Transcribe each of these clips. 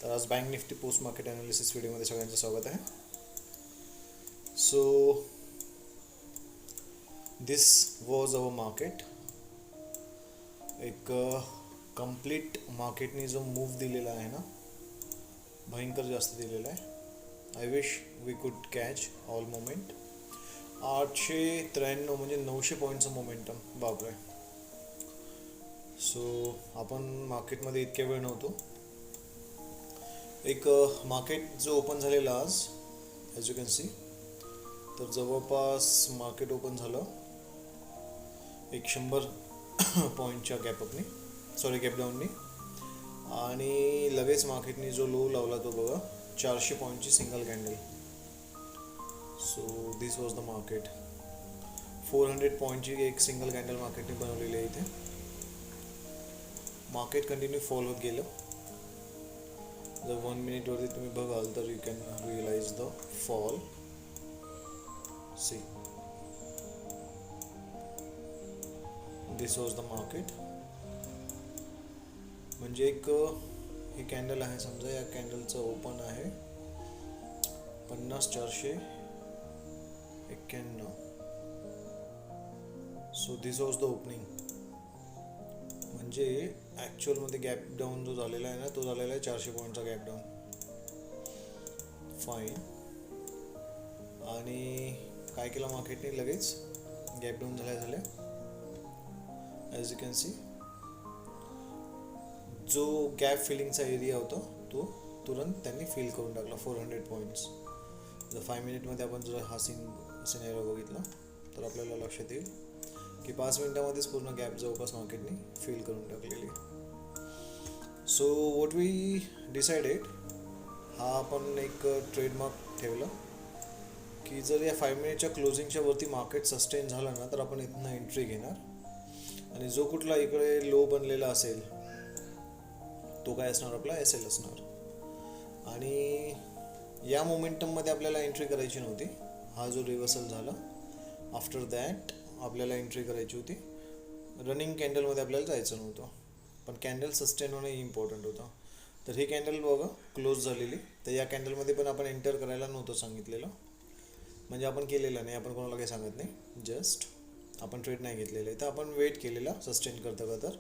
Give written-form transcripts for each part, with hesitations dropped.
तर आज bank Nifty post market analysis व्हिडिओमध्ये सगळ्यांचं स्वागत आहे. So this was our market. एक कंप्लीट मार्केटने जो मूव दिलेला आहे ना, भयंकर जास्त दिलेला आहे. आय विश वी कुड कॅच ऑल मोमेंट. 893 म्हणजे 900 पॉईंटचं मोमेंटम, बापरे. सो आपण मार्केटमध्ये इतक्या वेळ नव्हतो. एक मार्केट जो ओपन झालेला आज, ॲज यू कॅन सी, तर जवळपास मार्केट ओपन झालं एक 100 पॉईंटच्या गॅपडाऊननी, आणि लगेच मार्केटने जो लो लावला तो बघा 400 पॉईंटची single candle. So this was the market. 400 पॉईंटची एक सिंगल कॅन्डल मार्केटने बनवलेली आहे इथे. मार्केट कंटिन्यू फॉल होत गेलं. जर 1 मिनिटवरती तुम्ही बघाल तर you can realise the fall. See, this was the market. म्हणजे एक ही कॅन्डल आहे समजा, या कॅन्डलचं ओपन आहे 50,491. So this was the opening. म्हणजे ॲक्च्युअलमध्ये गॅप डाऊन जो झालेला आहे ना, तो झालेला आहे 400 पॉईंटचा गॅप डाऊन. फाईन. आणि काय केलं मार्केटने, लगेच गॅप डाऊन झाल्या ॲज यू कॅन सी, जो गॅप फिलिंगचा एरिया होता तो तुरंत त्यांनी फिल करून टाकला. 400 पॉईंट्स. जर 5 मिनिटमध्ये आपण जर हा सिनेरिओ बघितला तर आपल्याला लक्षात येईल की 5 मिनिटामध्येच पूर्ण गॅप जवळपास मार्केटने फिल करून टाकलेली. सो वॉट वी डिसाइडेड, हा आपण एक ट्रेडमार्क ठेवला की जर या 5 मिनिटच्या क्लोजिंगच्या वरती मार्केट सस्टेन झालं ना, तर आपण इथनं एंट्री घेणार. आणि जो कुठला इकडे लो बनलेला असेल तो काय असणार, आपला SL असणार. आणि या मोमेंटममध्ये आपल्याला एंट्री करायची नव्हती. हा जो रिव्हर्सल झाला आफ्टर दॅट आपल्याला एंट्री करायची होती. रनिंग कॅन्डलमध्ये आपल्याला जायचं नव्हतं, पण कॅन्डल सस्टेन होणं इम्पॉर्टंट होतं. तर ही कॅन्डल बघा क्लोज झालेली. तर या कॅन्डलमध्ये पण आपण एंटर करायला नव्हतं सांगितलेलं. म्हणजे आपण केलेलं नाही, आपण कोणाला काही सांगत नाही, जस्ट आपण ट्रेड नाही घेतलेलं आहे. तर आपण वेट केलेला सस्टेन करता तर,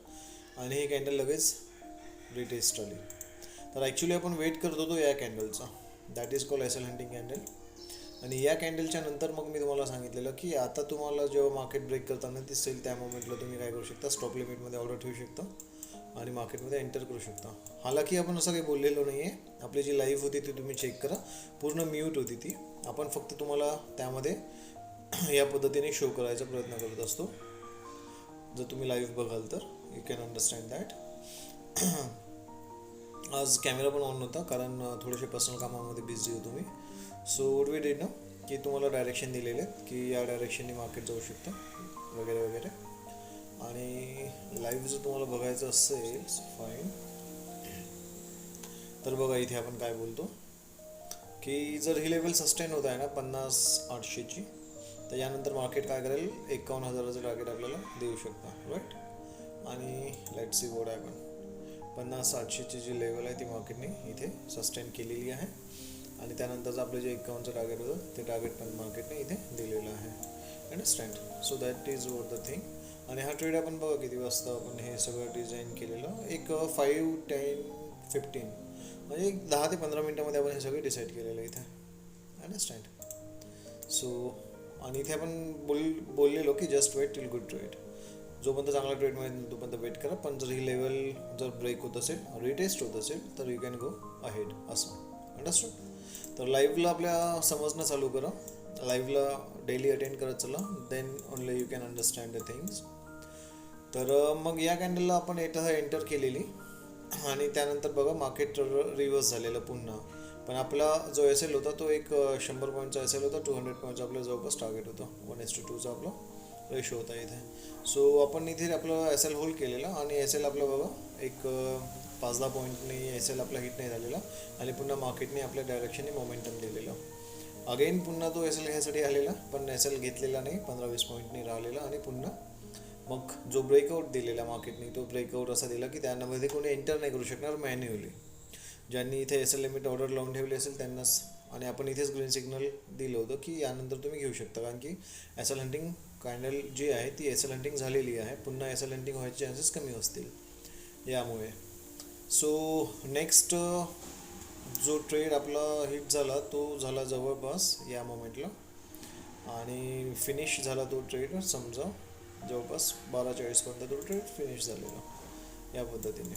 आणि ही कॅन्डल लगेच रिटेस्ट आली. तर ॲक्च्युली आपण वेट करत होतो या कॅन्डलचा, that is called SL hunting candle. आणि या कॅन्डलच्या नंतर मग मी तुम्हाला सांगितलेलं की आता तुम्हाला जेव्हा मार्केट ब्रेक करताना दिसेल त्या मोमेंटला तुम्ही काय करू शकता, स्टॉप लिमिटमध्ये ऑर्डर ठेवू शकता आणि मार्केटमध्ये एंटर करू शकता. हालाकी आपण असं काही बोललेलो नाही आहे. आपली जी लाईव्ह होती ती तुम्ही चेक करा, पूर्ण म्यूट होती ती. आपण फक्त तुम्हाला त्यामध्ये या पद्धतीने शो करायचा प्रयत्न करत असतो. जर तुम्ही लाईव्ह बघाल तर यू कॅन अंडरस्टँड दॅट. आज कॅमेरा पण ऑन नव्हता कारण थोडेसे पर्सनल कामामध्ये बिझी होतो मी. सो वॉट वी डिड ना, की तुम्हाला डायरेक्शन दिलेले की या डायरेक्शनने मार्केट जाऊ शकतं वगैरे वगैरे. आणि लाईव्ह जर तुम्हाला बघायचं असेल फाईन, तर बघा इथे आपण काय बोलतो की जर ही लेवल सस्टेन होत आहे ना 50,800ची, तर यानंतर मार्केट काय करेल, 51,000चं टार्गेट आपल्याला देऊ शकतं, राईट. आणि लेट्स सी व्हॉट हॅपन. 50,800ची जी लेवल आहे ती मार्केटने इथे सस्टेन केलेली आहे. आणि त्यानंतरचं आपलं जे 51चं टार्गेट होतं ते टार्गेट पण मार्केटने इथे दिलेलं आहे. Understand. So that is what the thing. आणि हा ट्रेड आपण बघा किती वाजता आपण हे सगळं डिझाईन केलेलं, एक 5, 10, 15 म्हणजे एक 10 ते 15 मिनटामध्ये आपण हे सगळं डिसाईड केलेलं इथे. अंडरस्टँड. सो आणि इथे आपण बोललेलो की just wait till good trade. जोपर्यंत चांगला ट्रेड मिळेल तोपर्यंत वेट करा. पण जर ही लेवल जर ब्रेक होत असेल, रिटेस्ट होत असेल, तर यू कॅन गो अहेड, असं. अंडरस्टँड. तर लाईव्हला आपल्या समजणं चालू करा, लाईव्हला डेली अटेंड करत चला, then only you can understand the things. तर मग या कॅन्डलला आपण एंटर केलेली. आणि त्यानंतर बघा मार्केट रिव्हर्स झालेलं पुन्हा. पण आपला जो SL होता तो एक 100 पॉईंटचा SL होता. 200 पॉईंटचा आपल्या जवळपास टार्गेट होतं. 1:2चा आपला रेशो होता इथे. सो आपण इथे आपलं SL होल्ड केलेला. आणि SL आपलं बघा एक 5-10 पॉईंटने SL आपला हिट नाही झालेला. आणि पुन्हा मार्केटने आपल्या डायरेक्शनने मोमेंटम दिलेलं. अगेन पुन्हा तो SL घ्यायसाठी आलेला, पण SL घेतलेला नाही, 15-20 पॉईंटने राहिलेला. आणि पुन्हा मग जो ब्रेकआउट दिलेला मार्केटने, तो ब्रेकआउट असा दिला की त्यामध्ये कोणी एंटर नाही करू शकणार मॅन्युअली. ज्यांनी इथे एस एल लिमिट ऑर्डर लावून ठेवली असेल त्यांनाच, आणि आपण इथेच ग्रीन सिग्नल दिलं होतं की यानंतर तुम्ही घेऊ शकता, कारण की एस एल हंटिंग कॅन्डल जी आहे ती एस एल हंटिंग झालेली आहे, पुन्हा एस एल हंटिंग व्हायचे चान्सेस कमी असतील यामुळे. सो नेक्स्ट जो ट्रेड आपला हिट झाला तो झाला जवळपास या मोमेंटला, आणि फिनिश झाला तो ट्रेड समजा जवळपास 12:40पर्यंत तो ट्रेड फिनिश झालेला या पद्धतीने.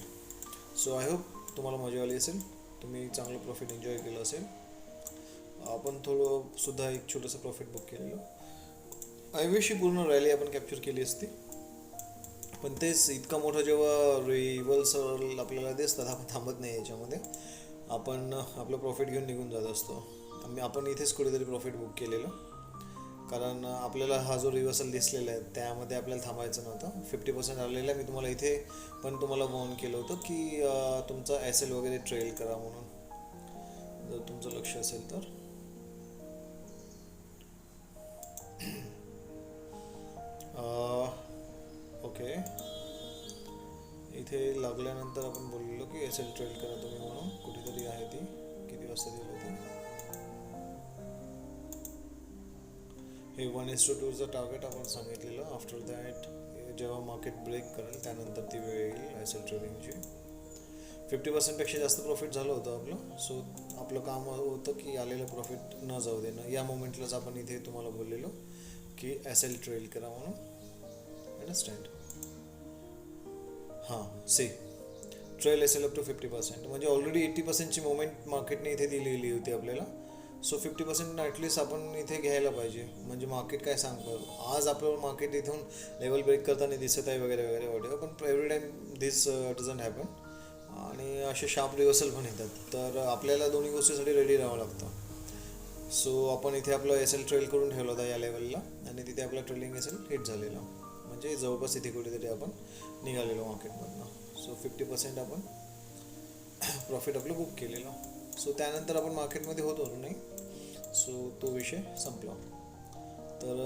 सो आय होप तुम्हाला मजा आली असेल, तुम्ही चांगलं प्रॉफिट एन्जॉय केलं असेल. आपण थोडं सुद्धा एक छोटंसं प्रॉफिट बुक केलेलं. आय विश ही पूर्ण रॅली आपण कॅप्चर केली असती, पण तेच इतका मोठा जेव्हा रिव्हर्सल आपल्याला दिसतात आपण थांबत नाही याच्यामध्ये, आपण आपलं प्रॉफिट घेऊन निघून जात असतो. आपण इथेच कुठेतरी प्रॉफिट बुक केलेलं, कारण आपल्याला हा जो रिव्हर्सल दिसलेला आहे त्यामध्ये आपल्याला थांबायचं नव्हतं. 50% आलेला आहे. मी तुम्हाला इथे पण तुम्हाला वॉर्न केलं होतं की तुमचा एस एल वगैरे ट्रेल करा म्हणून, जर तुमचं लक्ष असेल तर. ओके, इथे लागल्यानंतर आपण बोललेलो की एस एल ट्रेल करा तुम्ही म्हणून, कुठेतरी आहे ती, किती वाजता दिलं होतं हे 1:2चं टार्गेट आपण सांगितलेलं. आफ्टर दॅट जेव्हा मार्केट ब्रेक करेल त्यानंतर ती वेळ येईल एस एल ट्रेडिंगची. 50%पेक्षा जास्त प्रॉफिट झालं होतं आपलं. सो आपलं काम होतं की आलेलं प्रॉफिट न जाऊ देणं. या मोमेंटलाच आपण इथे तुम्हाला बोललेलो की एस एल ट्रेल करा म्हणून. अंडरस्टँड? हां, see trail S L up to 50%, म्हणजे ऑलरेडी 80%ची मोमेंट मार्केटने इथे दिलेली होती आपल्याला. सो 50% ॲटलिस्ट आपण इथे घ्यायला पाहिजे. म्हणजे मार्केट काय सांगतं, आज आपलं मार्केट इथून लेवल ब्रेक करताना दिसत आहे वगैरे वगैरे वगैरे, पण every time this doesn't happen, आणि असे शार्प रिव्हर्सल पण येतात. तर आपल्याला दोन्ही गोष्टीसाठी रेडी राहावं लागतं. सो आपण इथे आपलं एस एल ट्रेल करून ठेवलं होता या लेवलला, आणि तिथे आपलं ट्रेलिंग एस एल हिट झालेलं, म्हणजे जवळपास इथे कुठेतरी आपण निघालेलो मार्केटमधनं. सो 50% आपण प्रॉफिट आपलं बुक केलेलं. सो त्यानंतर आपण मार्केटमध्ये होतो नाही, सो तो विषय संपला. तर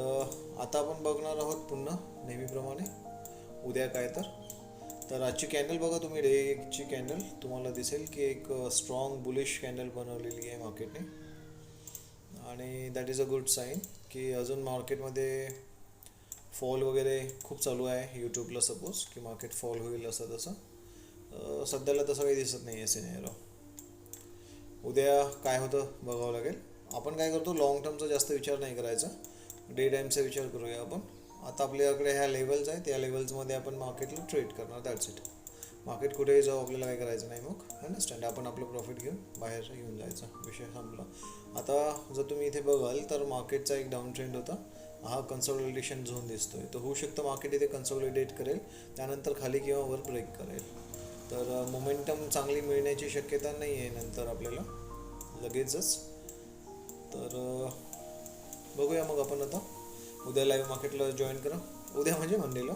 आता आपण बघणार आहोत पुन्हा नेहमीप्रमाणे उद्या काय तर आजची कॅन्डल बघा तुम्ही. डेची कॅन्डल तुम्हाला दिसेल की एक स्ट्रॉंग बुलिश कॅन्डल बनवलेली आहे मार्केटने, आणि that is a good sign की अजून मार्केटमध्ये फॉल वगैरे खूप चालू आहे. यूट्यूबला सपोज की मार्केट फॉल होईल असं तसं सध्याला तसं काही दिसत नाही आहे सिनेरिओ. उद्या काय होतं बघावं लागेल. आपण काय करतो, लॉंग टर्मचा जास्त विचार नाही करायचा, डे टाईमचा विचार करूया आपण. आता आपल्याकडे ह्या लेवल्स आहेत, या लेवल्समध्ये आपण मार्केटला ट्रेड करणार, दॅट्स इट. मार्केट कुठेही जाऊ आपल्याला काय करायचं नाही मग. अंडरस्टँड? आपण आपलं प्रॉफिट घेऊन बाहेर येऊन जायचा, विषय संपला. आता जर तुम्ही इथे बघाल तर मार्केटचा एक डाऊन ट्रेंड होता, हा कन्सॉलिडेशन झोन दिसतोय. तर होऊ शकतं मार्केट इथे कन्सॉलिडेट करेल, त्यानंतर खाली किंवा वर ब्रेक करेल. तर मोमेंटम चांगली मिळण्याची शक्यता नाही आहे नंतर आपल्याला लगेचच. तर बघूया मग आपण आता उद्या लाईव्ह मार्केटला जॉईन करा. उद्या म्हणजे मंडेला.